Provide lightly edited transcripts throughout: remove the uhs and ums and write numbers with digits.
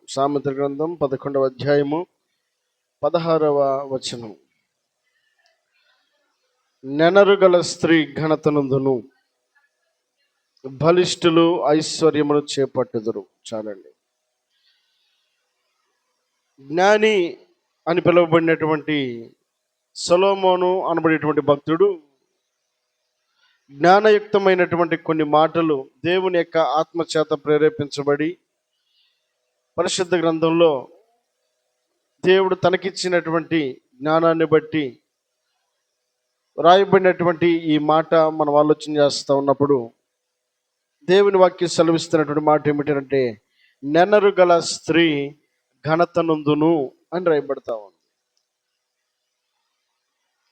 సామెతల గ్రంథం 11వ అధ్యాయము 16వ వచనం. నెనరుగల స్త్రీ ఘనతనందును, బలిష్ఠులు ఐశ్వర్యమును చేపట్టుదురు. చాలండి. జ్ఞాని అని పిలువబడినటువంటి సొలొమోను అనబడేటువంటి భక్తుడు జ్ఞానయుక్తమైనటువంటి కొన్ని మాటలు దేవుని యొక్క ఆత్మచేత ప్రేరేపించబడి పరిశుద్ధ గ్రంథంలో దేవుడు తనకిచ్చినటువంటి జ్ఞానాన్ని బట్టి రాయబడినటువంటి ఈ మాట మనం ఆలోచన చేస్తూ ఉన్నప్పుడు దేవుని వాక్యం సెలవిస్తున్నటువంటి మాట ఏమిటంటే, నెనరు గల స్త్రీ ఘనతనందును అని రాయబడతా ఉంది.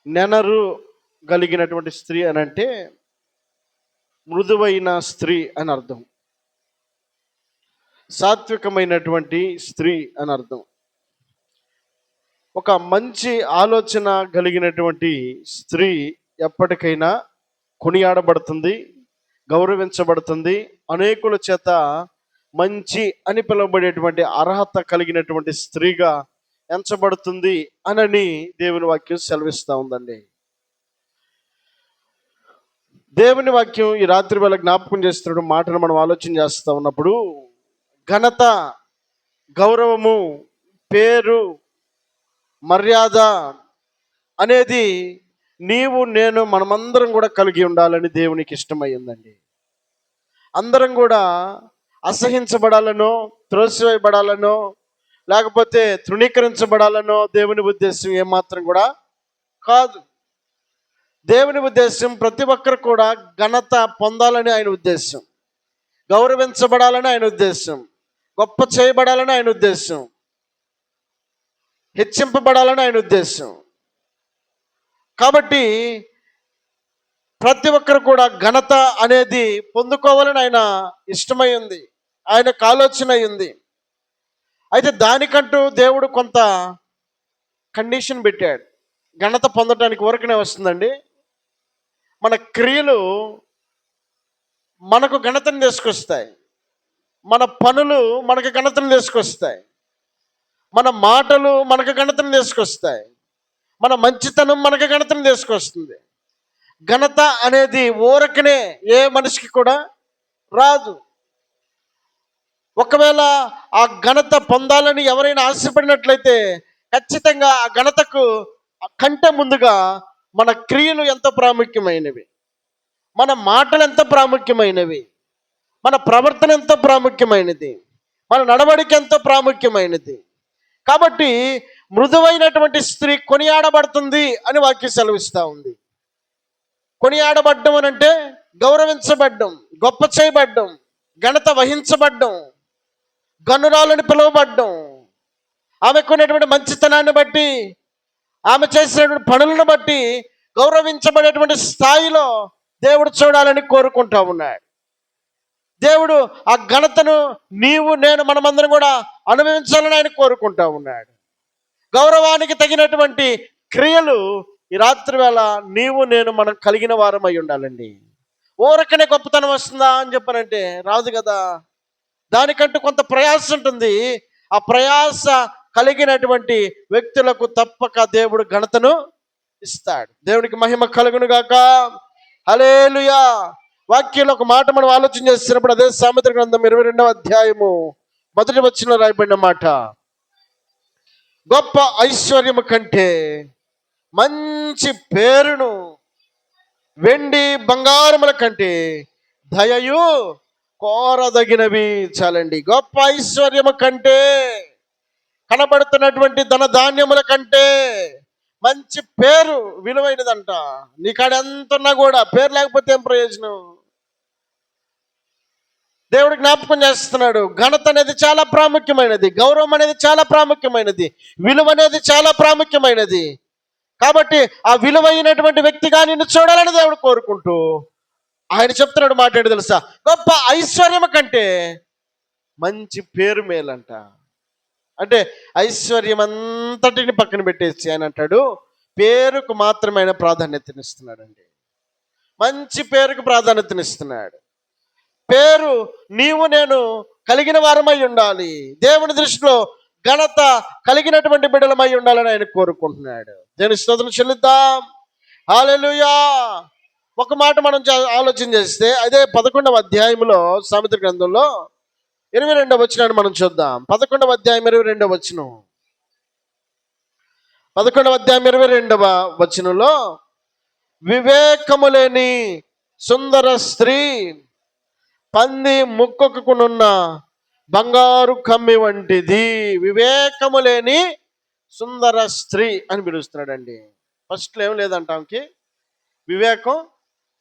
నెనరు కలిగినటువంటి స్త్రీ అని అంటే మృదువైన స్త్రీ అని అర్థం, సాత్వికమైనటువంటి స్త్రీ అని అర్థం. ఒక మంచి ఆలోచన కలిగినటువంటి స్త్రీ ఎప్పటికైనా కొనియాడబడుతుంది, గౌరవించబడుతుంది, అనేకుల చేత మంచి అని పిలువబడేటువంటి అర్హత కలిగినటువంటి స్త్రీగా ఎంచబడుతుంది అని దేవుని వాక్యం సెలవిస్తూ ఉందండి. దేవుని వాక్యం ఈ రాత్రి వేళ జ్ఞాపకం చేస్తున్న మాటను మనం ఆలోచన చేస్తూ ఉన్నప్పుడు, ఘనత, గౌరవము, పేరు, మర్యాద అనేది నీవు నేను మనమందరం కూడా కలిగి ఉండాలని దేవునికి ఇష్టమైందండి. అందరం కూడా అసహించబడాలనో, త్రోసివేయబడాలనో, లేకపోతే తృణీకరించబడాలనో దేవుని ఉద్దేశం ఏమాత్రం కూడా కాదు. దేవుని ఉద్దేశం ప్రతి ఒక్కరు కూడా ఘనత పొందాలని ఆయన ఉద్దేశం, గౌరవించబడాలని ఆయన ఉద్దేశం, గొప్ప చేయబడాలని ఆయన ఉద్దేశం, హెచ్చింపబడాలని ఆయన ఉద్దేశం. కాబట్టి ప్రతి ఒక్కరు కూడా ఘనత అనేది పొందుకోవాలని ఆయన ఇష్టమై ఉంది, ఆయనకు ఆలోచన అయింది. అయితే దానికంటూ దేవుడు కొంత కండిషన్ పెట్టాడు. ఘనత పొందడానికి వరకునే వస్తుందండి. మన క్రియలు మనకు ఘనతను తీసుకొస్తాయి, మన పనులు మనకు ఘనతను తీసుకొస్తాయి, మన మాటలు మనకు ఘనతను తీసుకొస్తాయి, మన మంచితనం మనకు ఘనతను తీసుకొస్తుంది. ఘనత అనేది ఊరకనే ఏ మనిషికి కూడా రాదు. ఒకవేళ ఆ ఘనత పొందాలని ఎవరైనా ఆశపడినట్లయితే ఖచ్చితంగా ఆ ఘనతకు కంటే ముందుగా మన క్రియలు ఎంత ప్రాముఖ్యమైనవి, మన మాటలు ఎంత ప్రాముఖ్యమైనవి, మన ప్రవర్తన ఎంత ప్రాముఖ్యమైనది, మన నడవడిక ఎంత ప్రాముఖ్యమైనది. కాబట్టి మృదువైనటువంటి స్త్రీ కొనియాడబడుతుంది అని వాక్యం సెలవిస్తూ ఉంది. కొనియాడబడ్డం అని అంటే గౌరవించబడ్డం, గొప్ప చేయబడ్డం, ఘనత వహించబడ్డం, గనురాలని పిలువబడ్డం, ఆమెకున్నటువంటి మంచితనాన్ని బట్టి, ఆమె చేసినటువంటి పనులను బట్టి గౌరవించబడేటువంటి స్థాయిలో దేవుడు చూడాలని కోరుకుంటా ఉన్నాడు. దేవుడు ఆ ఘనతను నీవు నేను మనమందరం కూడా అనుభవించాలని ఆయన కోరుకుంటా ఉన్నాడు. గౌరవానికి తగినటువంటి క్రియలు ఈ రాత్రి వేళ నీవు నేను మనం కలిగిన వారమై ఉండాలండి. ఊరకనే గొప్పతనం వస్తుందా అని చెప్పనంటే రాదు కదా. దానికంటూ కొంత ప్రయాస ఉంటుంది. ఆ ప్రయాస కలిగినటువంటి వ్యక్తులకు తప్పక దేవుడు ఘనతను ఇస్తాడు. దేవునికి మహిమ కలుగును గాక. హల్లెలూయా. వాక్యంలో ఒక మాట మనం ఆలోచన చేస్తున్నప్పుడు అదే సామెతల గ్రంథం 22వ అధ్యాయము 1వ వచనంలో రాయబడిన మాట, గొప్ప ఐశ్వర్యము కంటే మంచి పేరును వెండి బంగారముల కంటే దయయు కోరదగినవి. చాలండి. గొప్ప ఐశ్వర్యము కంటే, కనబడుతున్నటువంటి ధన ధాన్యముల కంటే మంచి పేరు విలువైనదంట. నీ కాడ ఎంత ఉన్నా కూడా పేరు లేకపోతే ఏం ప్రయోజనం? దేవుడు జ్ఞాపకం చేస్తున్నాడు, ఘనత అనేది చాలా ప్రాముఖ్యమైనది, గౌరవం అనేది చాలా ప్రాముఖ్యమైనది, విలువ అనేది చాలా ప్రాముఖ్యమైనది. కాబట్టి ఆ విలువైనటువంటి వ్యక్తిగా నిన్ను చూడాలని దేవుడు కోరుకుంటూ ఆయన చెప్తున్నాడు మాట్లాడి తెలుసా, గొప్ప ఐశ్వర్యం కంటే మంచి పేరు మేలంట. అంటే ఐశ్వర్యం అంతటిని పక్కన పెట్టేసి ఆయన అంటాడు, పేరుకు మాత్రమే ఆయన ప్రాధాన్యతనిస్తున్నాడండి. మంచి పేరుకు ప్రాధాన్యతనిస్తున్నాడు. పేరు నీవు నేను కలిగిన వారమై ఉండాలి. దేవుని దృష్టిలో ఘనత కలిగినటువంటి బిడ్డలమై ఉండాలని ఆయన కోరుకుంటున్నాడు. దేవుని స్తోత్రం చెల్లిద్దాం. హల్లెలూయా. ఒక మాట మనం ఆలోచన చేస్తే అదే 11వ అధ్యాయంలో సామెతల గ్రంథంలో 22వ వచనాన్ని మనం చూద్దాం. 11వ అధ్యాయం 22వ వచనం. 11వ అధ్యాయం 22వ వచనంలో, వివేకము లేని సుందర స్త్రీ పంది ముక్కుకునున్న బంగారు కమ్మి వంటిది. వివేకము లేని సుందర స్త్రీ అని పిలుస్తున్నాడండి. ఫస్ట్లో ఏం లేదంట, ఆమెకి వివేకం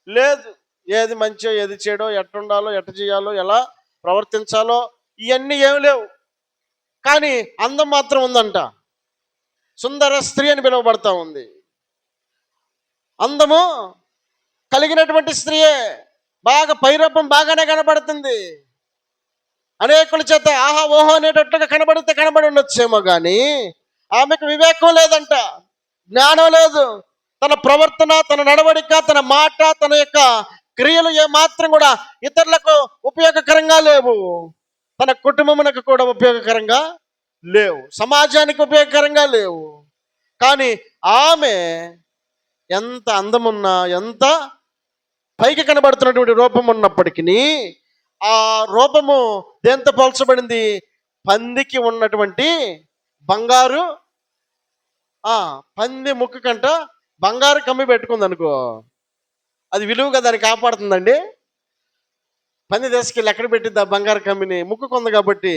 లేదు. ఏది మంచో ఏది చెడో, ఎట్టుండాలో ఎట్ట చేయాలో ఎలా ప్రవర్తించాలో ఇవన్నీ ఏమి లేవు. కానీ అందం మాత్రం ఉందంట. సుందర స్త్రీ అని పిలువబడతా ఉంది. అందము కలిగినటువంటి స్త్రీయే. బాగా పైరూపం బాగానే కనబడుతుంది. అనేకుల చేత ఆహా ఓహో అనేటట్లుగా కనబడి ఉండొచ్చేమో కానీ ఆమెకు వివేకం లేదంట, జ్ఞానం లేదు. తన ప్రవర్తన, తన నడవడిక, తన మాట, తన యొక్క క్రియలు ఏమాత్రం కూడా ఇతరులకు ఉపయోగకరంగా లేవు. తన కుటుంబమునకు కూడా ఉపయోగకరంగా లేవు, సమాజానికి ఉపయోగకరంగా లేవు. కానీ ఆమె ఎంత అందమున్నా, ఎంత పైకి కనబడుతున్నటువంటి రూపం ఉన్నప్పటికీ ఆ రూపము దేంతో పోల్చబడింది? పందికి ఉన్నటువంటి బంగారు పంది ముక్కు కంట బంగారు కమ్మి పెట్టుకుంది అనుకో, అది విలువగా దాన్ని కాపాడుతుందండి. పంది తీసుకెళ్ళి ఎక్కడ పెట్టిద్ది ఆ బంగారు కమ్మిని? ముక్కుకుంది కాబట్టి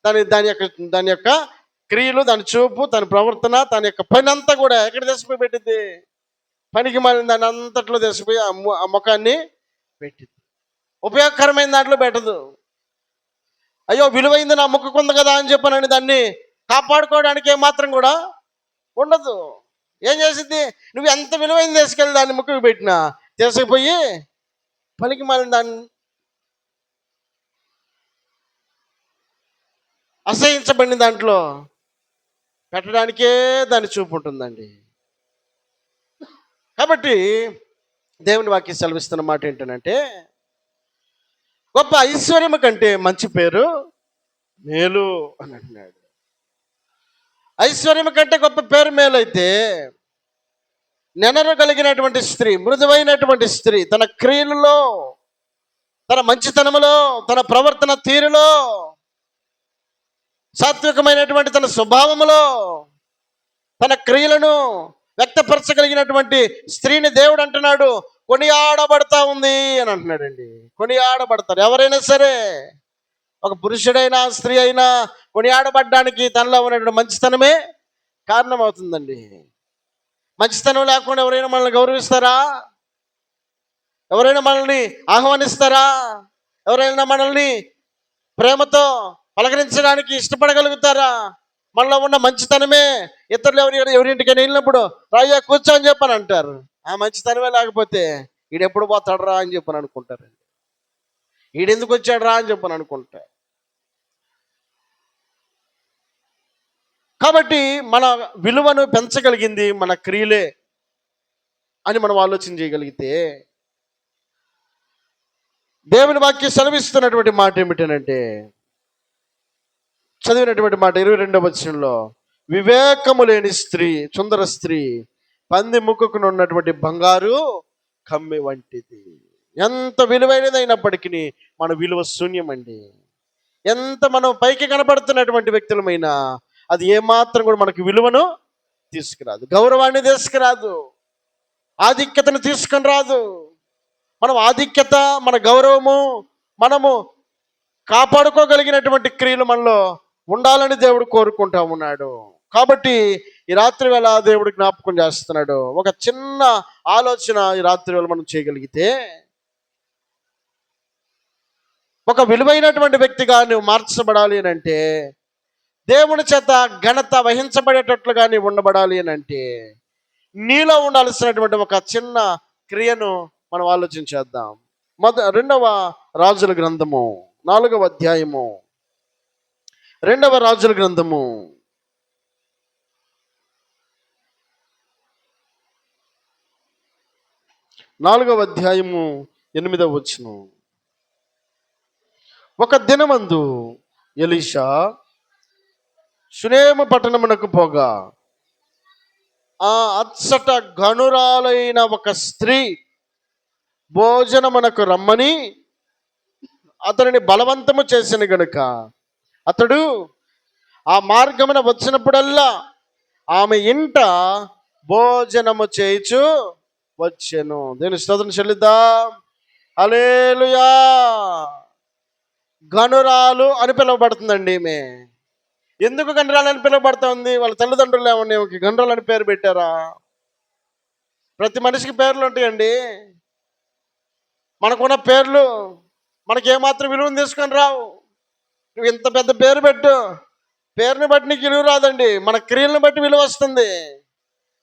దాని యొక్క క్రియలు, దాని చూపు, దాని ప్రవర్తన, దాని యొక్క పని అంతా కూడా ఎక్కడ తీసుకుపోయి పెట్టిద్ది? పనికి మాలిన దాన్ని అంతట్లో తీసుకుపోయి ఆ ముఖాన్ని పెట్టిద్ది. ఉపయోగకరమైన దాంట్లో పెట్టదు. అయ్యో విలువైంది నా ముక్కుకుంది కదా అని చెప్పానని దాన్ని కాపాడుకోవడానికి ఏమాత్రం కూడా ఉండదు. ఏం చేసిద్ది? నువ్వు ఎంత విలువైంది తీసుకెళ్ళి దాన్ని ముక్కుకు పెట్టినా తీసుకుపోయి పనికి మాలిన దాన్ని, అసహించబడిన దాంట్లో పెట్టడానికే దాన్ని చూపు ఉంటుందండి. కాబట్టి దేవుని వాక్యం సెలవిస్తున్న మాట ఏంటంటే, గొప్ప ఐశ్వర్యము కంటే మంచి పేరు మేలు అని అంటున్నాడు. ఐశ్వర్యం కంటే గొప్ప పేరు మేలైతే, నెనరు కలిగినటువంటి స్త్రీ, మృదువైనటువంటి స్త్రీ, తన క్రియలలో, తన మంచితనములో, తన ప్రవర్తన తీరులో, సాత్వికమైనటువంటి తన స్వభావములో, తన క్రియలను వ్యక్తపరచగలిగినటువంటి స్త్రీని దేవుడు అంటున్నాడు కొనియాడబడతా ఉంది అని అంటున్నాడండి. కొనియాడబడతారు ఎవరైనా సరే, ఒక పురుషుడైనా స్త్రీ అయినా కొనియాడబడ్డానికి తనలో ఉన్నటువంటి మంచితనమే కారణం అవుతుందండి. మంచితనం లేకుండా ఎవరైనా మనల్ని గౌరవిస్తారా? ఎవరైనా మనల్ని ఆహ్వానిస్తారా? ఎవరైనా మనల్ని ప్రేమతో పలకరించడానికి ఇష్టపడగలుగుతారా? మనలో ఉన్న మంచితనమే ఇతరులు ఎవరింటికైనా వెళ్ళినప్పుడు రాయ్యా కూర్చో అని చెప్పని అంటారు. ఆ మంచితనమే లేకపోతే ఈడెప్పుడు పోతాడు రా అని చెప్పని అనుకుంటారండి. ఈడెందుకు వచ్చాడు రా అని చెప్పని అనుకుంటారు. కాబట్టి మన విలువను పెంచగలిగింది మన క్రియలే అని మనం ఆలోచన చేయగలిగితే, దేవుని వాక్యం సెలవిస్తున్నటువంటి మాట ఏమిటనంటే, చదివినటువంటి మాట 22వ వచనంలో, వివేకము లేని స్త్రీ, సుందర స్త్రీ పంది ముక్కుకుని ఉన్నటువంటి బంగారు కమ్మి వంటిది. ఎంత విలువైనదైనప్పటికీ మన విలువ శూన్యమండి. ఎంత మనం పైకి కనపడుతున్నటువంటి వ్యక్తులమైనా అది ఏమాత్రం కూడా మనకు విలువను తీసుకురాదు, గౌరవాన్ని తీసుకురాదు, ఆధిక్యతను తీసుకొని రాదు. మనం ఆధిక్యత, మన గౌరవము మనము కాపాడుకోగలిగినటువంటి క్రియలు మనలో ఉండాలని దేవుడు కోరుకుంటా ఉన్నాడు. కాబట్టి ఈ రాత్రి వేళ దేవుడు జ్ఞాపకం చేస్తున్నాడు. ఒక చిన్న ఆలోచన ఈ రాత్రి వేళ మనం చేయగలిగితే, ఒక విలువైనటువంటి వ్యక్తిగా నువ్వు మార్చబడాలి అని అంటే, దేవుని చేత ఘనత వహించబడేటట్లుగా నీవు ఉండబడాలి అని అంటే, నీలో ఉండాల్సినటువంటి ఒక చిన్న క్రియను మనం ఆలోచించేద్దాం. 2వ రాజుల గ్రంథము 4వ అధ్యాయము, 2వ రాజుల గ్రంథము 4వ అధ్యాయము 8వ వచనం. ఒక దినమందు ఎలీషా షునేము పట్టణమునకు పోగా ఆ అచ్చట గనురాలైన ఒక స్త్రీ భోజనమునకు రమ్మని అతనిని బలవంతము చేసిన గనుక అతడు ఆ మార్గమున వచ్చినప్పుడల్లా ఆమె ఇంట భోజనము చేయుచు వచ్చెను. దేవుని స్తోత్రం చెల్లిద్దాం. హల్లెలూయా. గనురాలు అని పిలువబడుతుందండి ఈమె. ఎందుకు గనురాలు అని పిలువబడుతూ ఉంది? వాళ్ళ తల్లిదండ్రులు ఏమన్నా గనురాలు అని పేరు పెట్టారా? ప్రతి మనిషికి పేర్లు ఉంటాయండి. మనకున్న పేర్లు మనకి ఏమాత్రం విలువను తీసుకొని రావు. నువ్వు ఇంత పెద్ద పేరు పెట్టు, పేరుని బట్టి నీకు విలువ రాదండి. మన క్రియలను బట్టి విలువ వస్తుంది,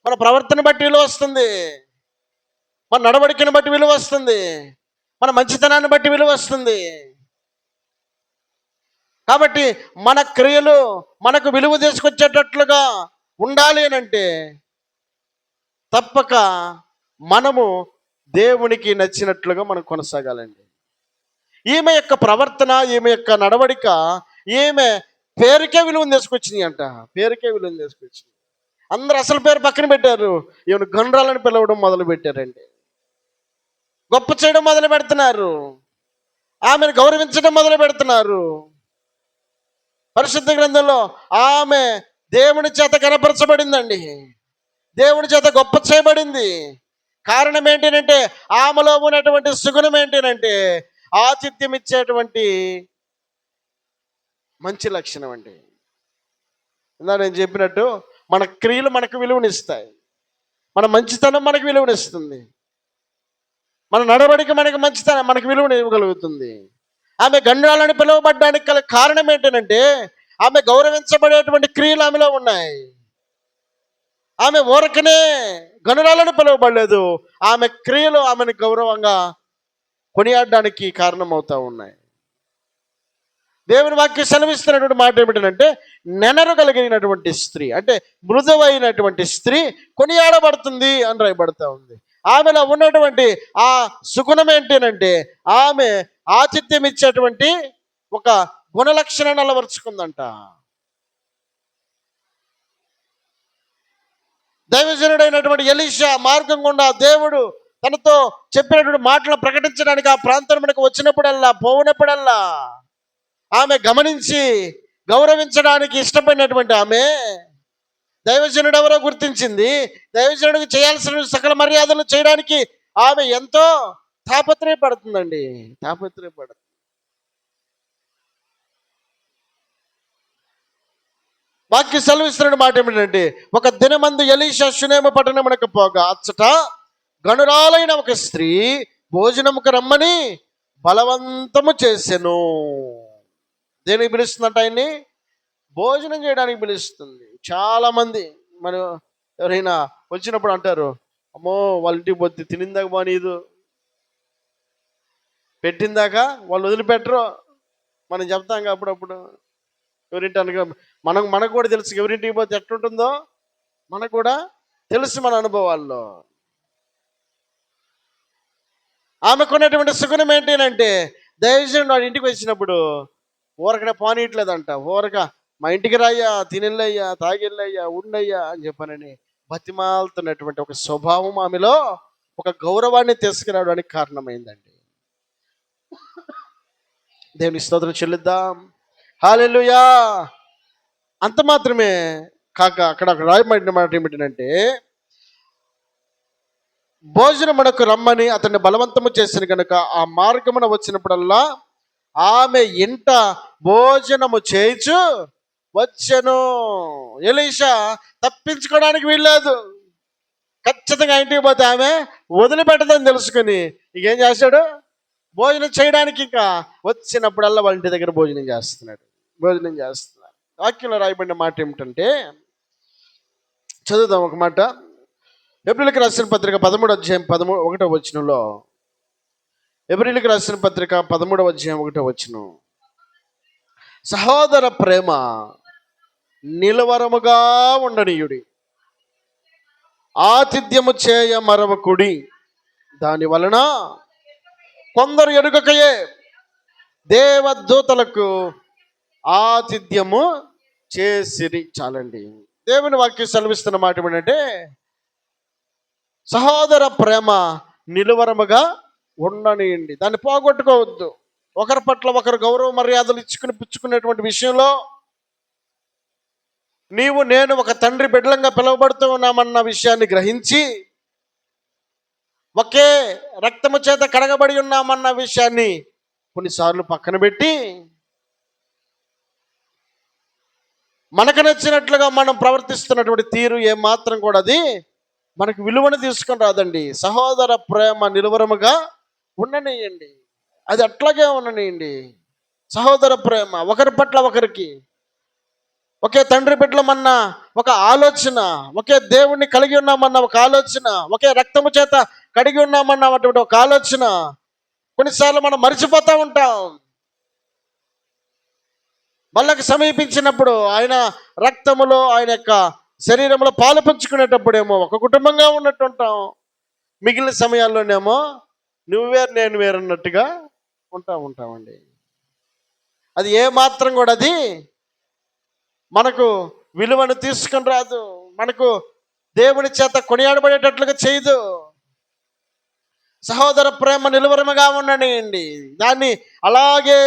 మన ప్రవర్తన బట్టి విలువ వస్తుంది, మన నడవడికను బట్టి విలువ వస్తుంది, మన మంచితనాన్ని బట్టి విలువ వస్తుంది. కాబట్టి మన క్రియలు మనకు విలువ తీసుకొచ్చేటట్లుగా ఉండాలి అని అంటే తప్పక మనము దేవునికి నచ్చినట్లుగా మనం కొనసాగాలండి. ఈమె యొక్క ప్రవర్తన, ఈమె యొక్క నడవడిక, ఈమె పేరుకే విలువను తీసుకొచ్చినాయి అంట. పేరుకే విలువను తీసుకొచ్చింది. అందరు అసలు పేరు పక్కన పెట్టారు, ఈమెను గనురాలని పిలవడం మొదలు పెట్టారండి. గొప్ప చేయడం మొదలు పెడుతున్నారు, ఆమెను గౌరవించడం మొదలు పెడుతున్నారు. పరిశుద్ధ గ్రంథంలో ఆమె దేవుని చేత కనపరచబడిందండి, దేవుని చేత గొప్ప చేయబడింది. కారణం ఏంటంటే ఆమెలో ఉన్నటువంటి సుగుణం ఏంటంటే ఆతిథ్యం ఇచ్చేటువంటి మంచి లక్షణం అండి. ఇందా నేను చెప్పినట్టు మన క్రియలు మనకు విలువనిస్తాయి, మన మంచితనం మనకు విలువనిస్తుంది, మన నడవడిక మనకు మంచితనం మనకు విలువని ఇవ్వగలుగుతుంది. ఆమె గనురాలని పిలువబడ్డానికి గల కారణం ఏంటంటే ఆమె గౌరవించబడేటువంటి క్రియలు ఆమెలో ఉన్నాయి. ఆమె ఊరకనే గనురాలను పిలువబడలేదు, ఆమె క్రియలు ఆమెను గౌరవంగా కొనియాడడానికి కారణమవుతా ఉన్నాయి. దేవుని వాక్యం సెలవిస్తున్నటువంటి మాట ఏమిటంటే నెనరు కలిగినటువంటి స్త్రీ అంటే మృదువైనటువంటి స్త్రీ కొనియాడబడుతుంది అని రాయబడతా ఉంది. ఆమెలో ఉన్నటువంటి ఆ సుగుణం ఏంటంటే ఆమె ఆతిథ్యం ఇచ్చేటువంటి ఒక గుణలక్షణాన్ని అలవరుచుకుందంట. దైవజనుడైనటువంటి ఎలీషా మార్గం గుండా దేవుడు తనతో చెప్పినటువంటి మాటలను ప్రకటించడానికి ఆ ప్రాంతానికి వచ్చినప్పుడల్లా, పోయినప్పుడల్లా ఆమె గమనించి గౌరవించడానికి ఇష్టపడినటువంటి ఆమె దైవజనుడు ఎవరో గుర్తించింది. దైవజనుడికి చేయాల్సిన సకల మర్యాదలు చేయడానికి ఆమె ఎంతో తాపత్రయపడుతుందండి, తాపత్రయపడుతుంది. వాక్య సెలవిస్తున్న మాట ఏమిటంటే ఒక దినమందు ఎలీషా షునేము పట్టణమునకు పోగా అచ్చట గనురాలైన ఒక స్త్రీ భోజనముకు రమ్మని బలవంతము చేసెను. దేనికి పిలుస్తుందంట? ఆయన్ని భోజనం చేయడానికి పిలుస్తుంది. చాలా మంది మనం ఎవరైనా వచ్చినప్పుడు అంటారు, అమ్మో వాళ్ళ ఇంటికి పోతే తినిందాక బానీదు, పెట్టిందాక వాళ్ళు వదిలిపెట్టరు. మనం చెప్తాం అప్పుడప్పుడు ఎవరింటి అనగా మనకు కూడా తెలుసు, ఎవరింటికి పోతే ఎట్లుంటుందో మనకు కూడా తెలుసు మన అనుభవాల్లో. ఆమెకున్నటువంటి సుగుణం ఏంటంటే దైవజనుడు వాడి ఇంటికి వచ్చినప్పుడు ఊరకనే పోనీయట్లేదంట. ఊరక మా ఇంటికి రాయ్యా, తినెళ్ళయ్యా, తాగిళ్ళయ్యా, ఉండయ్యా అని చెప్పనని బతిమాలుతున్నటువంటి ఒక స్వభావం ఆమెలో ఒక గౌరవాన్ని తీసుకురావడానికి కారణమైందండి. దేవుని స్తోత్రం చెల్లిద్దాం. హల్లెలూయా. అంత మాత్రమే కాక అక్కడ రాయబడిన మాట ఏమిటంటే భోజనమునకు రమ్మని అతన్ని బలవంతము చేసిన కనుక ఆ మార్గమున వచ్చినప్పుడల్లా ఆమె ఇంట భోజనము చేయించు వచ్చెను. ఎలీషా తప్పించుకోవడానికి వీల్లేదు. ఖచ్చితంగా ఇంటికి పోతే ఆమె వదిలిపెట్టదని తెలుసుకుని ఇకేం చేశాడు? భోజనం చేయడానికి ఇంకా వచ్చినప్పుడల్లా వాళ్ళ ఇంటి దగ్గర భోజనం చేస్తున్నాడు. వాక్యంలో రాయబడిన మాట ఏమిటంటే చదువుదాం ఒక మాట. ఎబ్రిల్కి రాసిన పత్రిక 13వ అధ్యాయం 1వ వచనంలో, ఎబ్రిల్కి రాసిన పత్రిక 13వ అధ్యాయం 1వ వచనం, సహోదర ప్రేమ నిలవరముగా ఉండనీయుడి, ఆతిథ్యము చేయ మరవకుడి, దాని వలన కొందరు ఎరుగకయే దేవదూతలకు ఆతిథ్యము చేసిరి. చాలండి. దేవుని వాక్యం సెలవిస్తున్న మాట ఏమిటంటే, సహోదర ప్రేమ నిలువరముగా ఉండనియండి, దాన్ని పోగొట్టుకోవద్దు. ఒకరి పట్ల ఒకరు గౌరవ మర్యాదలు ఇచ్చుకుని పుచ్చుకునేటువంటి విషయంలో నీవు నేను ఒక తండ్రి బిడ్డలంగా పిలువబడుతూ ఉన్నామన్న విషయాన్ని గ్రహించి, ఒకే రక్తము చేత కడగబడి ఉన్నామన్న విషయాన్ని కొన్నిసార్లు పక్కన పెట్టి, మనకు నచ్చినట్లుగా మనం ప్రవర్తిస్తున్నటువంటి తీరు ఏమాత్రం కూడా అది మనకు విలువను తీసుకొని రాదండి. సహోదర ప్రేమ నిలువరముగా ఉండనియండి, అది అట్లాగే ఉండనియండి. సహోదర ప్రేమ, ఒకరి పట్ల ఒకరికి ఒకే తండ్రి బిడ్డలమన్న ఒక ఆలోచన, ఒకే దేవుణ్ణి కలిగి ఉన్నామన్న ఒక ఆలోచన, ఒకే రక్తము చేత కడిగి ఉన్నామన్న అటువంటి ఒక ఆలోచన కొన్నిసార్లు మనం మర్చిపోతూ ఉంటాం. బల్లకు సమీపించినప్పుడు ఆయన రక్తములో, ఆయన యొక్క శరీరంలో పాలు పంచుకునేటప్పుడేమో ఒక కుటుంబంగా ఉన్నట్టు ఉంటాం. మిగిలిన సమయాల్లోనేమో నువ్వు వేరు నేను వేరున్నట్టుగా ఉంటామండి. అది ఏమాత్రం కూడా అది మనకు విలువను తీసుకొని రాదు, మనకు దేవుని చేత కొనియాడబడేటట్లుగా చేయదు. సహోదర ప్రేమ నిలువరముగా ఉండనియండి, దాన్ని అలాగే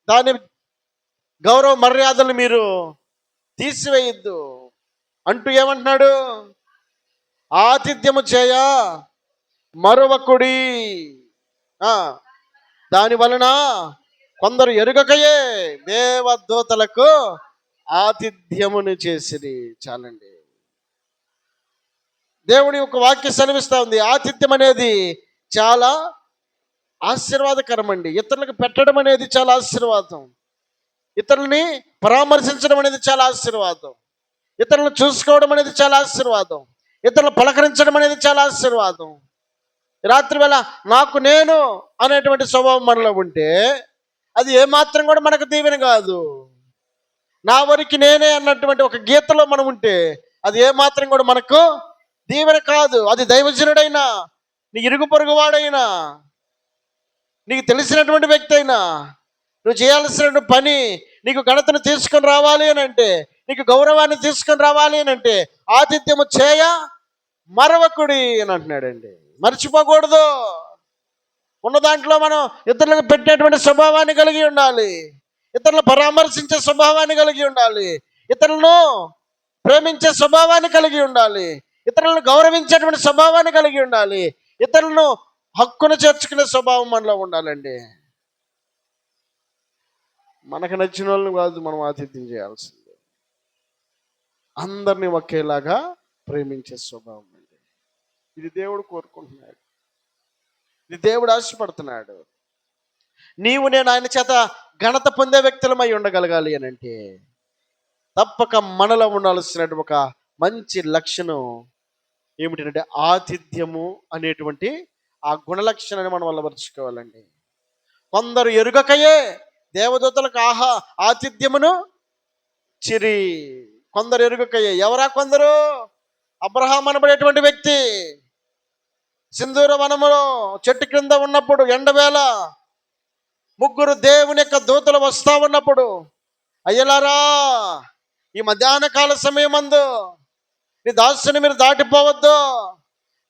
దాని గౌరవ మర్యాదలు మీరు తీసివేయద్దు అంటూ ఏమంటున్నాడు? ఆతిథ్యము చేయ మరువకుడి, దాని వలన కొందరు ఎరుగకయే దేవదూతలకు ఆతిథ్యమును చేసిరి. చాలండి. దేవుని ఒక వాక్యం సెలవిస్తూ ఉంది, ఆతిథ్యం అనేది చాలా ఆశీర్వాదకరం అండి. ఇతరులకు పెట్టడం అనేది చాలా ఆశీర్వాదం, ఇతరులని పరామర్శించడం అనేది చాలా ఆశీర్వాదం, ఇతరులను చూసుకోవడం అనేది చాలా ఆశీర్వాదం, ఇతరులను పలకరించడం అనేది చాలా ఆశీర్వాదం. రాత్రి వేళ నాకు నేను అనేటువంటి స్వభావం మనలో ఉంటే అది ఏమాత్రం కూడా మనకు దీవెన కాదు. నా వరకు నేనే అన్నటువంటి ఒక గీతలో మనం ఉంటే అది ఏమాత్రం కూడా మనకు దీవెన కాదు. అది దైవజనుడైనా, నీ ఇరుగు పొరుగు వాడైనా, నీకు తెలిసినటువంటి వ్యక్తి అయినా, నువ్వు చేయాల్సిన పని నీకు ఘనతను తీసుకొని రావాలి అని అంటే, నీకు గౌరవాన్ని తీసుకొని రావాలి అని అంటే ఆతిథ్యము చేయ మరవకుడి అని అంటున్నాడండి. మర్చిపోకూడదు. ఉన్న దాంట్లో మనం ఇతరులకు పెట్టేటువంటి స్వభావాన్ని కలిగి ఉండాలి, ఇతరులను పరామర్శించే స్వభావాన్ని కలిగి ఉండాలి, ఇతరులను ప్రేమించే స్వభావాన్ని కలిగి ఉండాలి, ఇతరులను గౌరవించేటువంటి స్వభావాన్ని కలిగి ఉండాలి, ఇతరులను హక్కును చేర్చుకునే స్వభావం మనలో ఉండాలండి. మనకు నచ్చిన వాళ్ళని కాదు మనం ఆతిథ్యం చేయాల్సింది, అందరినీ ఒకేలాగా ప్రేమించే స్వభావం అండి. ఇది దేవుడు కోరుకుంటున్నాడు, ఇది దేవుడు ఆశపడుతున్నాడు. నీవు నేను ఆయన చేత ఘనత పొందే వ్యక్తులమై ఉండగలగాలి అని అంటే తప్పక మనలో ఉండాల్సిన ఒక మంచి లక్షణం ఏమిటంటే ఆతిథ్యము అనేటువంటి ఆ గుణలక్షణాన్ని మనం వల్లపరుచుకోవాలండి. కొందరు ఎరుగకయే దేవదూతలకు ఆతిథ్యమును చిరి. కొందరు ఎరుగకయే, ఎవరా కొందరు? అబ్రహాం అనబడేటువంటి వ్యక్తి సింధూర వనములో చెట్టు క్రింద ఉన్నప్పుడు ఎండవేళ ముగ్గురు దేవుని యొక్క దూతలు వస్తా ఉన్నప్పుడు, అయ్యలారా ఈ మధ్యాహ్న కాల సమయమందు నీ దాసుని మీరు దాటిపోవద్దు,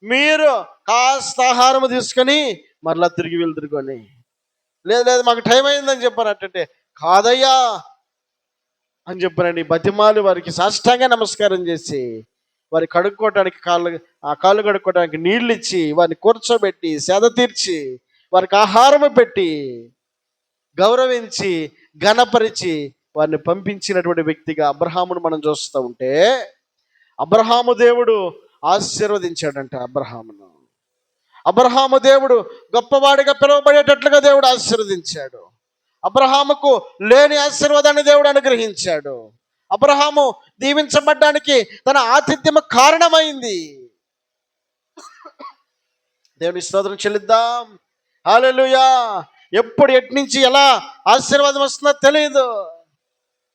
మీరు కాస్త ఆహారము తీసుకొని మరలా తిరిగి వెళ్తురుకొని. లేదు లేదు మాకు టైం అయిందని చెప్పారంటే, కాదయ్యా అని చెప్పారండి. బతిమాలు వారికి సాష్టాంగ నమస్కారం చేసి వారి కడుక్కోవటానికి కాళ్ళు కడుక్కోవడానికి నీళ్ళు ఇచ్చి, వారిని కూర్చోబెట్టి సేద తీర్చి, వారికి ఆహారము పెట్టి, గౌరవించి, ఘనపరిచి వారిని పంపించినటువంటి వ్యక్తిగా అబ్రహామును మనం చూస్తూ ఉంటే, అబ్రహాము దేవుడు ఆశీర్వదించాడంట. అబ్రహాము దేవుడు గొప్పవాడిగా పిలువబడేటట్లుగా దేవుడు ఆశీర్వదించాడు. అబ్రహాముకు లేని ఆశీర్వాదాన్ని దేవుడు అనుగ్రహించాడు. అబ్రహాము దీవించబడ్డానికి తన ఆతిథ్యము కారణమైంది. దేవుని స్తోత్రం చెల్లిద్దాం. హల్లెలూయా. ఎప్పుడు ఎట్నుంచి ఎలా ఆశీర్వాదం వస్తుందో తెలియదు,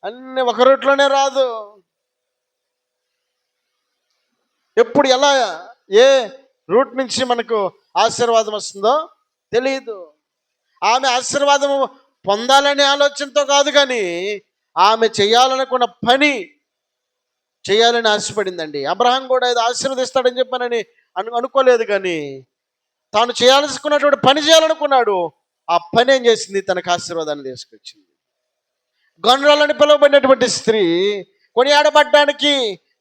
అన్ని ఒక రూట్లోనే రాదు. ఎప్పుడు ఎలా ఏ రూట్ నుంచి మనకు ఆశీర్వాదం వస్తుందో తెలియదు. ఆమె ఆశీర్వాదము పొందాలనే ఆలోచనతో కాదు, కానీ ఆమె చేయాలనుకున్న పని చేయాలని ఆశపడిందండి. అబ్రహాం కూడా ఇది ఆశీర్వదిస్తాడని చెప్పానని అనుకోలేదు, కానీ తాను చేయాల్సుకున్నటువంటి పని చేయాలనుకున్నాడు. ఆ పని ఏం చేసింది? తనకు ఆశీర్వాదాన్ని తీసుకొచ్చింది. గనురాలని పిలువబడినటువంటి స్త్రీ కొనియాడబడ్డానికి,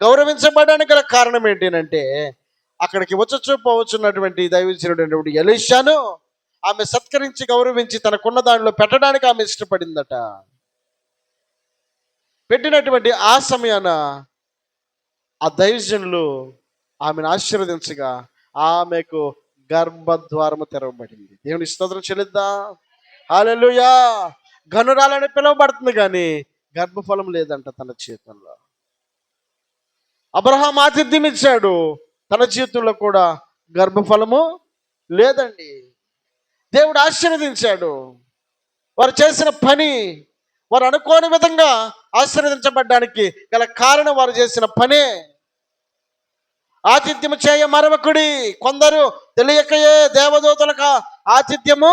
గౌరవించబడడానికి గల కారణం ఏంటంటే, అక్కడికి వచ్చుచూ పోవచ్చున్నటువంటి దైవజనుడైనటువంటి ఎలీషాను ఆమె సత్కరించి గౌరవించి తనకున్న దానిలో పెట్టడానికి ఆమె ఇష్టపడిందట. పెట్టినటువంటి ఆ సమయాన ఆ దైవజనులు ఆమెను ఆశీర్వదించగా ఆమెకు గర్భద్వారము తెరవబడింది. దేవుని స్తోత్రం చెల్లిద్దా. హల్లెలూయా. గనురాలని పిలువబడుతుంది, కానీ గర్భఫలం లేదంట తన జీవితంలో. అబ్రహాం ఆతిథ్యం ఇచ్చాడు, తన జీవితంలో కూడా గర్భఫలము లేదండి. దేవుడు ఆశీర్వదించాడు. వారు చేసిన పని, వారు అనుకోని విధంగా ఆశీర్వదించబడ్డానికి గల కారణం వారు చేసిన పనే. ఆతిథ్యము చేయ మరవకుడి. కొందరు తెలియకయే దేవదూతలకు ఆతిథ్యము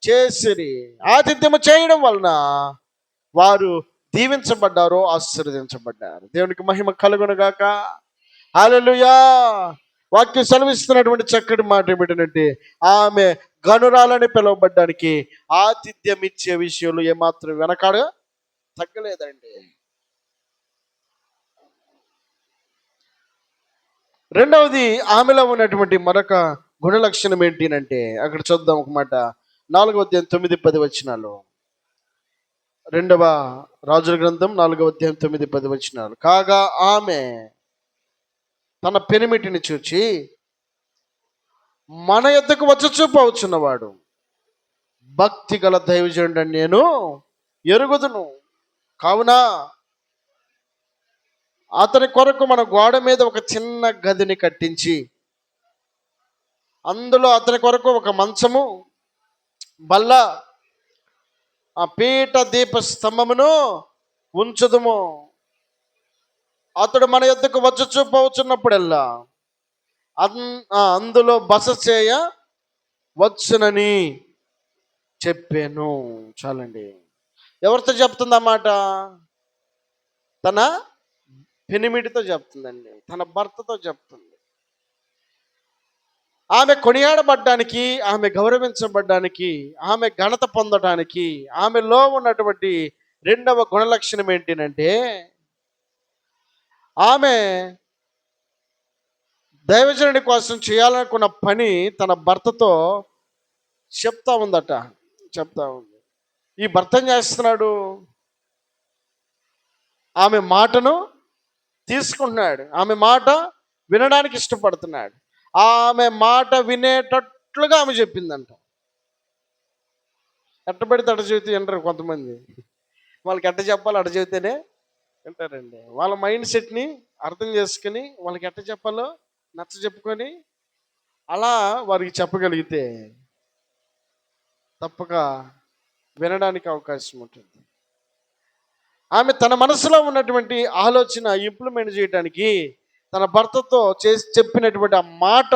చేసిరి. ఆతిథ్యము చేయడం వలన వారు దీవించబడ్డారు, ఆశీర్వదించబడ్డారు. దేవునికి మహిమ కలుగునుగాక. హల్లెలూయా. వాక్యం సెలవిస్తున్నటువంటి చక్కటి మాట ఏమిటంటే, ఆమె గనురాలని పిలువబడ్డానికి ఆతిథ్యం ఇచ్చే విషయంలో ఏమాత్రం వెనకాడ తగ్గలేదండి. రెండవది, ఆమెలో ఉన్నటువంటి మరొక గుణ లక్షణం ఏంటి అక్కడ చూద్దాం ఒక మాట. 4వ అధ్యాయం 9-10 వచనాలు. 2వ రాజుల గ్రంథం 4వ అధ్యాయం 9-10 వచనాలు. కాగా ఆమె తన పెనిమిటిని చూచి, మన యొద్దకు వచ్చుచూ పోవచ్చున్నవాడు భక్తి గల దైవజనుడని నేను ఎరుగుదును, కావున అతని కొరకు మన గోడ మీద ఒక చిన్న గదిని కట్టించి అందులో అతని కొరకు ఒక మంచము, బల్ల, ఆ పీఠ దీప స్తంభమును ఉంచుదుము. అతడు మన యొద్దకు వచ్చుచూ పోవచ్చున్నప్పుడల్లా అందులో బస చేయ వచ్చునని చెప్పాను. చాలండి. ఎవరితో చెప్తుంది అన్నమాట? తన పెనిమిటితో చెప్తుందండి, తన భర్తతో చెప్తుంది. ఆమె కొనియాడబడ్డానికి, ఆమె గౌరవించబడ్డానికి, ఆమె ఘనత పొందడానికి ఆమెలో ఉన్నటువంటి రెండవ గుణలక్షణం ఏంటంటే, ఆమె దైవజనుడి కోసం చేయాలనుకున్న పని తన భర్తతో చెప్తా ఉందట. చెప్తా ఉంది. ఈ భర్త ఏం చేస్తున్నాడు? ఆమె మాటను తీసుకుంటున్నాడు, ఆమె మాట వినడానికి ఇష్టపడుతున్నాడు. ఆమె మాట వినేటట్లుగా ఆమె చెప్పిందంట. ఎట్టబడితే అట చెబితే వింటారు కొంతమంది. వాళ్ళకి ఎట్ట చెప్పాలి అట చెబితేనే వింటారండి. వాళ్ళ మైండ్ సెట్ని అర్థం చేసుకుని వాళ్ళకి ఎట్ట చెప్పాలో నచ్చ చెప్పుకొని అలా వారికి చెప్పగలిగితే తప్పక వినడానికి అవకాశం ఉంటుంది. ఆమె తన మనసులో ఉన్నటువంటి ఆలోచన ఇంప్లిమెంట్ చేయడానికి తన భర్తతో చెప్పినటువంటి ఆ మాట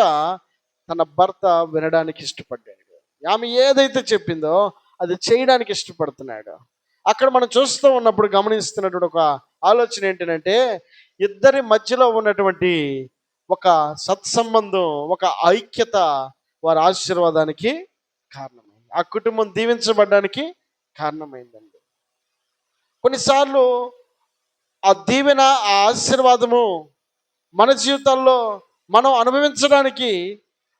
తన భర్త వినడానికి ఇష్టపడ్డాడు. ఆమె ఏదైతే చెప్పిందో అది చేయడానికి ఇష్టపడుతున్నాడు. అక్కడ మనం చూస్తూ ఉన్నప్పుడు గమనిస్తున్నటువంటి ఒక ఆలోచన ఏంటంటే, ఇద్దరి మధ్యలో ఉన్నటువంటి ఒక సత్సంబంధం, ఒక ఐక్యత వారి ఆశీర్వాదానికి కారణమైంది. ఆ కుటుంబం దీవించబడడానికి కారణమైందండి. కొన్నిసార్లు ఆ దీవెన, ఆ ఆశీర్వాదము మన జీవితాల్లో మనం అనుభవించడానికి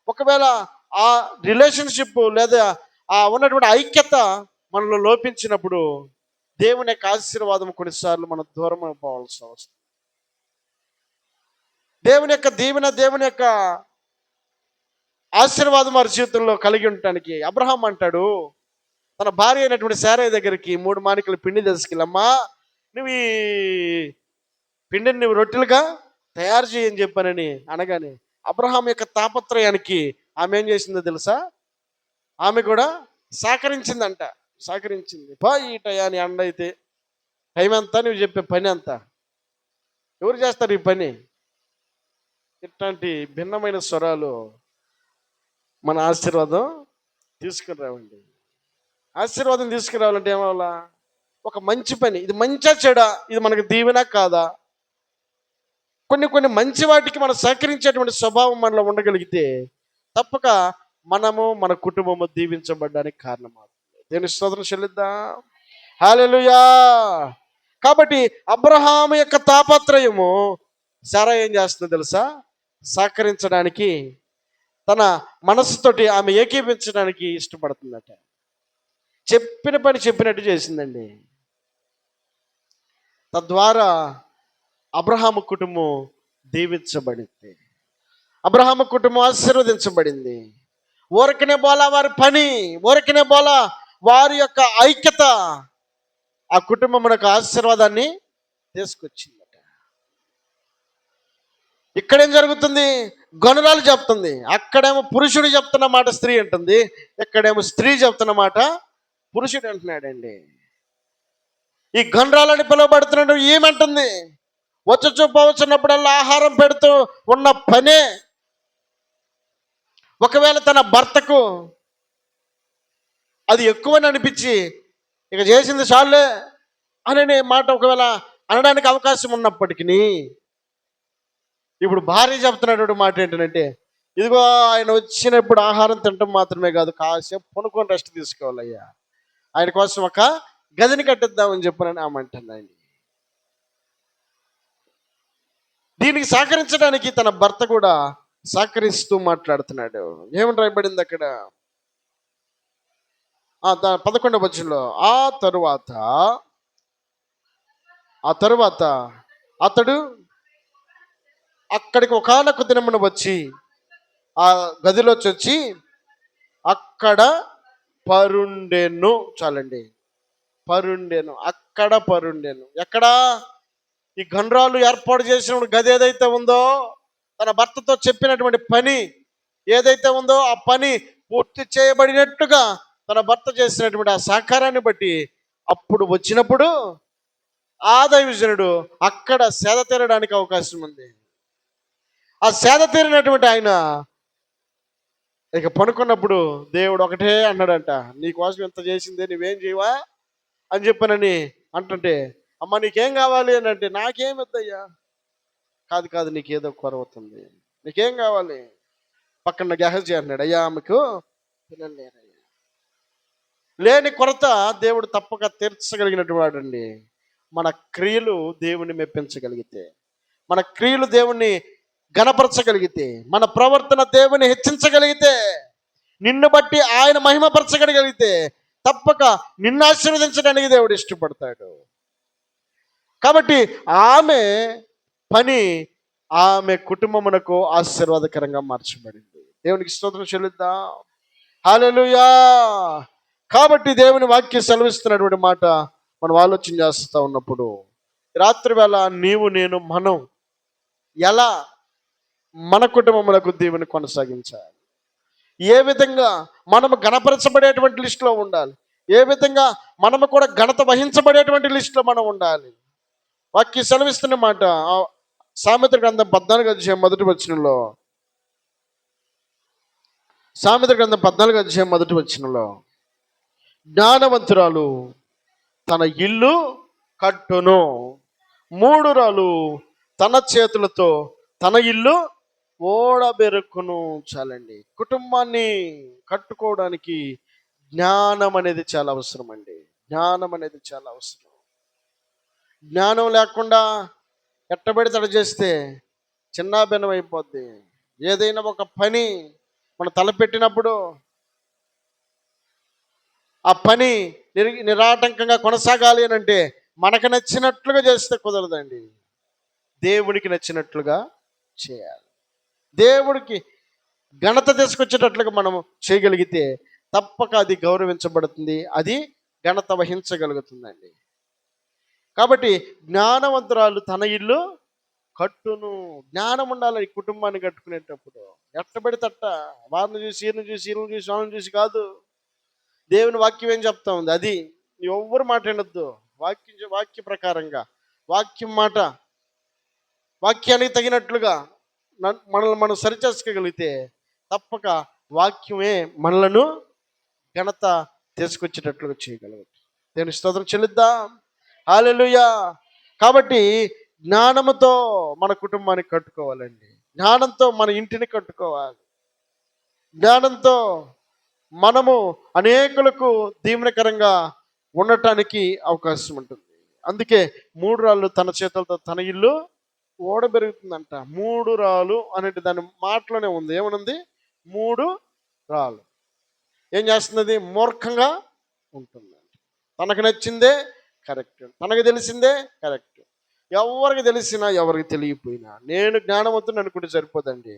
ఒకవేళ ఆ రిలేషన్షిప్ లేదా ఆ ఉన్నటువంటి ఐక్యత మనలో లోపించినప్పుడు దేవుని యొక్క ఆశీర్వాదం కొన్నిసార్లు మనం దూరం అయిపోవాల్సి వస్తుంది. దేవుని యొక్క దీవెన, దేవుని యొక్క ఆశీర్వాదం వారి జీవితంలో కలిగి ఉండటానికి అబ్రహాం అంటాడు తన భార్య అయినటువంటి శారయ్య దగ్గరికి 3 మానికలు పిండి తీసుకెళ్ళమ్మా, నువ్వు ఈ పిండిని నువ్వు రొట్టెలుగా తయారు చేయని చెప్పానని అనగానే అబ్రహాం యొక్క తాపత్రయానికి ఆమె ఏం చేసిందో తెలుసా? ఆమె కూడా సహకరించిందంట. సహకరించింది. ఈ టయాని అండ అయితే టైం అంతా నువ్వు చెప్పే పని అంతా ఎవరు చేస్తారు ఈ పని? ఇట్లాంటి భిన్నమైన స్వరాలు మన ఆశీర్వాదం తీసుకుని రావండి. ఆశీర్వాదం తీసుకురావాలంటే ఏమవ్వాలా? ఒక మంచి పని, ఇది మంచా చెడా, ఇది మనకు దీవెనా కాదా, కొన్ని కొన్ని మంచి వాటికి మనం సహకరించేటువంటి స్వభావం మనలో ఉండగలిగితే తప్పక మనము మన కుటుంబము దీవించబడడానికి కారణమవుతుంది. దేని స్తోత్రం చెల్లిద్దాం. హల్లెలూయా. కాబట్టి అబ్రహాము యొక్క తాపత్రయము సారా ఏం చేస్తుందో తెలుసా? సహకరించడానికి, తన మనస్సుతోటి ఆమె ఏకీపించడానికి ఇష్టపడుతుందట. చెప్పిన పని చెప్పినట్టు చేసిందండి. తద్వారా అబ్రహాము కుటుంబం దీవించబడింది. అబ్రహాము కుటుంబం ఆశీర్వదించబడింది. ఊరకనే బోలా వారి పని, ఊరకనే బోలా వారి యొక్క ఐక్యత ఆ కుటుంబమునకు ఆశీర్వాదాన్ని తీసుకొచ్చిందట. ఇక్కడేం జరుగుతుంది? గనురాలు చెప్తుంది, అక్కడేమో పురుషుడు చెప్తున్న మాట స్త్రీ అంటుంది, ఇక్కడేమో స్త్రీ చెప్తున్న మాట పురుషుడు అంటున్నాడండి. ఈ గనురాలని పిలువబడుతున్నాడు ఏమంటుంది? వచ్చుచూ పోవచ్చున్నప్పుడల్లా ఆహారం పెడుతూ ఉన్న పనే ఒకవేళ తన భర్తకు అది ఎక్కువని అనిపించి ఇక చేసింది చాలే అనే మాట ఒకవేళ అనడానికి అవకాశం ఉన్నప్పటికీ, ఇప్పుడు భార్య చెప్తున్నటువంటి మాట ఏంటంటే, ఇదిగో ఆయన వచ్చినప్పుడు ఆహారం తినటం మాత్రమే కాదు, కాసేపు కొనుక్కొని రెస్ట్ తీసుకోవాలయ్యా, ఆయన కోసం ఒక గదిని కట్టిద్దామని చెప్పనని ఆమె అంటుందండి. దీనికి సహకరించడానికి తన భర్త కూడా సహకరిస్తూ మాట్లాడుతున్నాడు. ఏమని రాయబడింది అక్కడ? 11వ వచనంలో, ఆ తరువాత అతడు అక్కడికి ఒకానొక దినమున వచ్చి ఆ గదిలోకి వచ్చి అక్కడ పరుండెను. చాలండి, పరుండెను, అక్కడ పరుండెను. ఎక్కడా? ఈ గండ్రాలు ఏర్పాటు చేసిన గది ఏదైతే ఉందో, తన భర్తతో చెప్పినటువంటి పని ఏదైతే ఉందో, ఆ పని పూర్తి చేయబడినట్టుగా తన భర్త చేసినటువంటి ఆ సహకారాన్ని బట్టి అప్పుడు వచ్చినప్పుడు ఆ దైవజనుడు అక్కడ సేద తీరడానికి అవకాశం ఉంది. ఆ సేద తీరినటువంటి ఆయన ఇక పనుకున్నప్పుడు దేవుడు ఒకటే అన్నాడంట, నీకోసం ఇంత చేసిందే నువ్వేం చేయవా అని చెప్పనని అంటుంటే, అమ్మ నీకేం కావాలి అని అంటే, నాకేం వద్దయ్యా. కాదు నీకేదో కొరవుతుంది, నీకేం కావాలి? పక్కన గెహజీ అన్నాడు, అయ్యా ఆమెకు పిల్లలు లేరయ్యా. లేని కొరత దేవుడు తప్పక తీర్చగలిగినటువంటి వాడండి. మన క్రియలు దేవుని మెప్పించగలిగితే, మన క్రియలు దేవుణ్ణి గణపరచగలిగితే, మన ప్రవర్తన దేవుని హెచ్చించగలిగితే, నిన్ను బట్టి ఆయన మహిమపరచగలిగితే తప్పక నిన్ను ఆశీర్వదించడానికి దేవుడు ఇష్టపడతాడు. కాబట్టి ఆమె పని ఆమె కుటుంబమునకు ఆశీర్వాదకరంగా మార్చబడింది. దేవునికి స్తోత్రం చెల్లిద్దాం. హల్లెలూయా. కాబట్టి దేవుని వాక్యం సెలవిస్తున్నటువంటి మాట మనం ఆలోచన చేస్తూ ఉన్నప్పుడు, రాత్రి వేళ నీవు నేను మనం ఎలా మన కుటుంబములకు దేవుని కొనసాగించాలి, ఏ విధంగా మనము గణపరచబడేటువంటి లిస్టులో ఉండాలి, ఏ విధంగా మనము కూడా ఘనత వహించబడేటువంటి లిస్టులో మనం ఉండాలి. వాక్యం సెలవిస్తున్న మాట సామెతల గ్రంథం 14వ అధ్యాయం మొదటి వచనంలో, సామెతల గ్రంథం 14వ అధ్యాయం మొదటి వచనంలో, జ్ఞానవంతురాలు తన ఇల్లు కట్టును, మూఢురాలు తన చేతులతో తన ఇల్లు ఓడబెరుకును. చాలండి, కుటుంబాన్ని కట్టుకోవడానికి జ్ఞానం అనేది చాలా అవసరం అండి. జ్ఞానం అనేది చాలా అవసరం. జ్ఞానం లేకుండా ఎట్టబెడతడ చేస్తే చిన్నాభిన్నం అయిపోద్ది. ఏదైనా ఒక పని మనం తలపెట్టినప్పుడు ఆ పని నిరాటంకంగా కొనసాగాలి అని అంటే మనకు నచ్చినట్లుగా చేస్తే కుదరదండి, దేవుడికి నచ్చినట్లుగా చేయాలి. దేవుడికి ఘనత తీసుకొచ్చేటట్లుగా మనము చేయగలిగితే తప్పక అది గౌరవించబడుతుంది, అది ఘనత వహించగలుగుతుందండి. కాబట్టి జ్ఞానవంతురాలు తన ఇల్లు కట్టును. జ్ఞానం ఉండాలి ఈ కుటుంబాన్ని కట్టుకునేటప్పుడు. ఎట్టబెడితట్ట వారిని చూసి ఈయన చూసి ఈయన చూసి వాళ్ళని చూసి కాదు. దేవుని వాక్యం ఏం చెప్తా ఉంది, అది ఎవ్వరు మాట వినొద్దు. వాక్య ప్రకారంగా, వాక్యం మాట, వాక్యానికి తగినట్లుగా మనల్ని మనం సరిచేసుకోగలిగితే తప్పక వాక్యమే మనలను ఘనత తీసుకొచ్చేటట్లుగా చేయగలవు. దేవుని స్తోత్రం చెల్లిద్దాం. హల్లెలూయా. కాబట్టి జ్ఞానముతో మన కుటుంబాన్ని కట్టుకోవాలండి. జ్ఞానంతో మన ఇంటిని కట్టుకోవాలి. జ్ఞానంతో మనము అనేకులకు దీవెనకరంగా ఉండటానికి అవకాశం ఉంటుంది. అందుకే 3 రాళ్ళు తన చేతులతో తన ఇల్లు ఓడబెరుగుతుందంట. 3 రాళ్ళు అనేది దాని మాటలోనే ఉంది. ఏమనుంది? 3 రాళ్ళు ఏం చేస్తున్నది? మూర్ఖంగా ఉంటుందంట. తనకు నచ్చిందే కరెక్ట్, తనకు తెలిసిందే కరెక్ట్. ఎవరికి తెలిసినా ఎవరికి తెలియపోయినా నేను జ్ఞానవంతుని అనుకుంటే సరిపోదండి.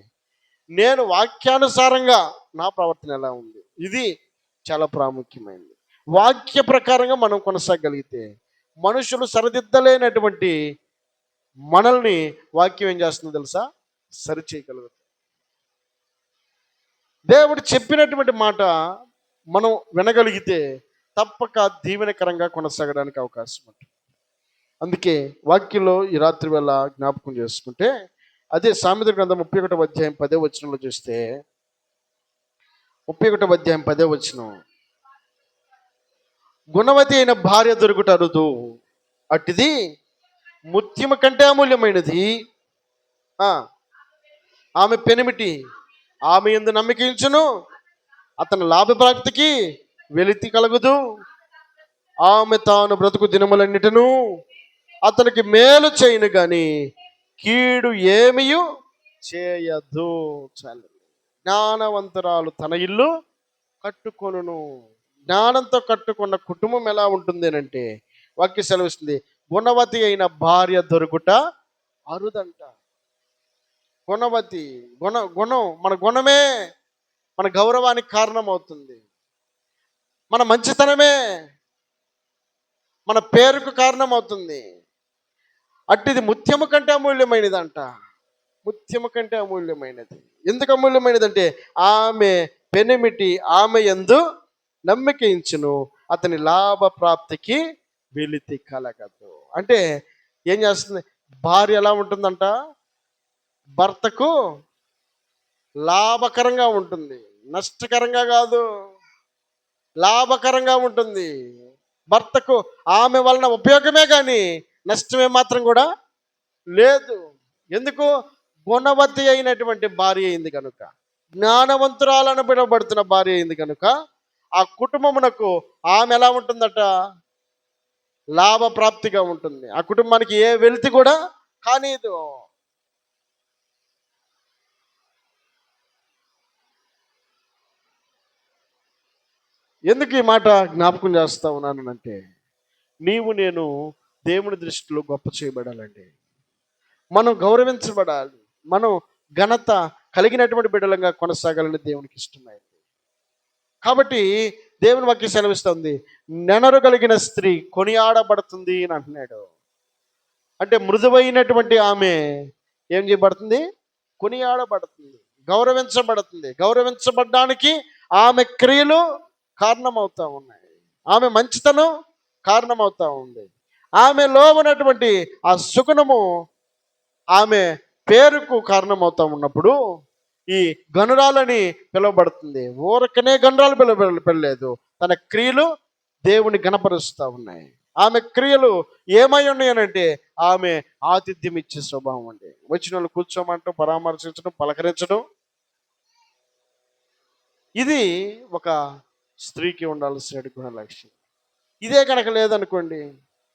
నేను వాక్యానుసారంగా నా ప్రవర్తన ఎలా ఉంది, ఇది చాలా ప్రాముఖ్యమైనది. వాక్య ప్రకారంగా మనం కొనసాగలిగితే మనుషులు సరిదిద్దలేనటువంటి మనల్ని వాక్యం ఏం చేస్తుందో తెలుసా? సరిచేయగలుగుతుంది. దేవుడు చెప్పినటువంటి మాట మనం వినగలిగితే తప్పక దీవెనకరంగా కొనసాగడానికి అవకాశం ఉంటుంది. అందుకే వాక్యంలో ఈ రాత్రి వేళ జ్ఞాపకం చేసుకుంటే అదే సామెతల గ్రంథం 31వ అధ్యాయం 10వ వచనంలో చూస్తే 31వ అధ్యాయం 10వ వచనం, గుణవతి అయిన భార్య దొరుకుట అరుదు, అట్టిది ముత్యము కంటే అమూల్యమైనది. ఆమె పెనిమిటి ఆమె యందు నమ్మకించును, అతని లాభప్రాప్తికి వెలితి కలుగుదు. ఆమె తాను బ్రతుకు దినములన్నిటను అతనికి మేలు చేయను గాని కీడు ఏమియు చేయదు. చాలు. జ్ఞానవంతురాలు తన ఇల్లు కట్టుకొనును. జ్ఞానంతో కట్టుకున్న కుటుంబం ఎలా ఉంటుంది అంటే వాక్య సెలవిస్తుంది, గుణవతి అయిన భార్య దొరుకుట అరుదంట. గుణవతి, గుణం మన గుణమే మన గౌరవానికి కారణం అవుతుంది. మన మంచితనమే మన పేరుకు కారణం అవుతుంది. అట్టిది ముత్యము కంటే అమూల్యమైనదంట. ముత్యము కంటే అమూల్యమైనది. ఎందుకు అమూల్యమైనదంటే ఆమె పెనిమిటి ఆమె యందు నమ్మిక ఉంచును, అతని లాభ ప్రాప్తికి వెలితి కలగదు. అంటే ఏం చేస్తుంది? భార్య ఎలా ఉంటుందంట? భర్తకు లాభకరంగా ఉంటుంది, నష్టకరంగా కాదు, లాభకరంగా ఉంటుంది. భర్తకు ఆమె వలన ఉపయోగమే కానీ నష్టమే మాత్రం కూడా లేదు. ఎందుకు? గుణవతి అయినటువంటి భార్య అయింది కనుక, జ్ఞానవంతురాలను పిలువబడుతున్న భార్య అయింది కనుక ఆ కుటుంబమునకు ఆమె ఎలా ఉంటుందట? లాభప్రాప్తిగా ఉంటుంది. ఆ కుటుంబానికి ఏ వెలితి కూడా కానీదు. ఎందుకు ఈ మాట జ్ఞాపకం చేస్తా ఉన్నానంటే, నీవు నేను దేవుని దృష్టిలో గొప్ప చేయబడాలండి. మనం గౌరవించబడాలి. మనం ఘనత కలిగినటువంటి బిడ్డలంగా కొనసాగాలని దేవునికి ఇష్టమైంది. కాబట్టి దేవుని వాక్యం సెలవిస్తుంది, నెనరు కలిగిన స్త్రీ కొనియాడబడుతుంది అని అంటున్నాడు. అంటే మృదువైనటువంటి ఆమె ఏం చేయబడుతుంది? కొనియాడబడుతుంది, గౌరవించబడుతుంది. గౌరవించబడడానికి ఆమె క్రియలు కారణమవుతా ఉన్నాయి. ఆమె మంచితనం కారణమవుతా ఉంది. ఆమెలో ఉన్నటువంటి ఆ సుగుణము ఆమె పేరుకు కారణమవుతా ఉన్నప్పుడు ఈ గనురాలని పిలువబడుతుంది. ఊరకనే గనురాలు పిలవలేదు, తన క్రియలు దేవుని గణపరుస్తూ ఉన్నాయి. ఆమె క్రియలు ఏమై ఉన్నాయనంటే ఆమె ఆతిథ్యం ఇచ్చే స్వభావం అండి. వచ్చిన వాళ్ళు కూర్చోమంటూ పరామర్శించడం, పలకరించడం, ఇది ఒక స్త్రీకి ఉండాల్సిన గుణ లక్ష్యం. ఇదే కనుక లేదనుకోండి,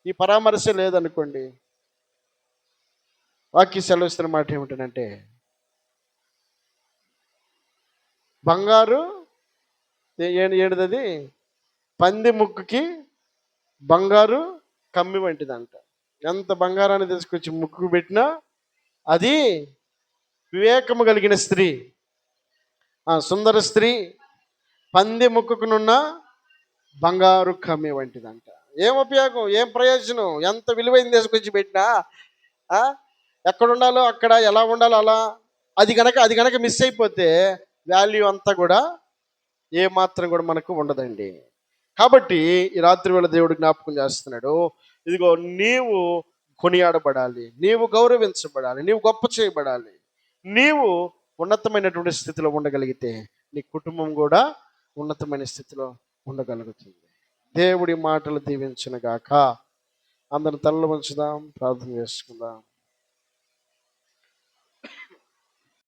ఈ పరామర్శ లేదనుకోండి, వాక్య సెలవిస్తున్న మాట ఏమిటంటే బంగారు ఏడుదది పంది ముక్కుకి బంగారు కమ్మి వంటిదంట. ఎంత బంగారాన్ని తీసుకొచ్చి ముక్కు పెట్టినా అది వివేకము కలిగిన స్త్రీ, సుందర స్త్రీ పంది ముక్కుకునున్న బంగారు కమ్మి వంటిదంట. ఏం ఉపయోగం, ఏం ప్రయోజనం? ఎంత విలువైన తీసుకొచ్చి పెట్టినా ఎక్కడ ఉండాలో అక్కడ, ఎలా ఉండాలో అలా, అది కనుక మిస్ అయిపోతే వాల్యూ అంతా కూడా ఏ మాత్రం కూడా మనకు ఉండదండి. కాబట్టి ఈ రాత్రి వేళ దేవుడు జ్ఞాపకం చేస్తున్నాడు, ఇదిగో నీవు కొనియాడబడాలి, నీవు గౌరవించబడాలి, నీవు గొప్ప చేయబడాలి. నీవు ఉన్నతమైనటువంటి స్థితిలో ఉండగలిగితే నీ కుటుంబం కూడా ఉన్నతమైన స్థితిలో ఉండగలుగుతుంది. దేవుడి మాటలు దీవించును గాక. అందరి తలలు వంచుదాం, ప్రార్థన చేసుకుందాం.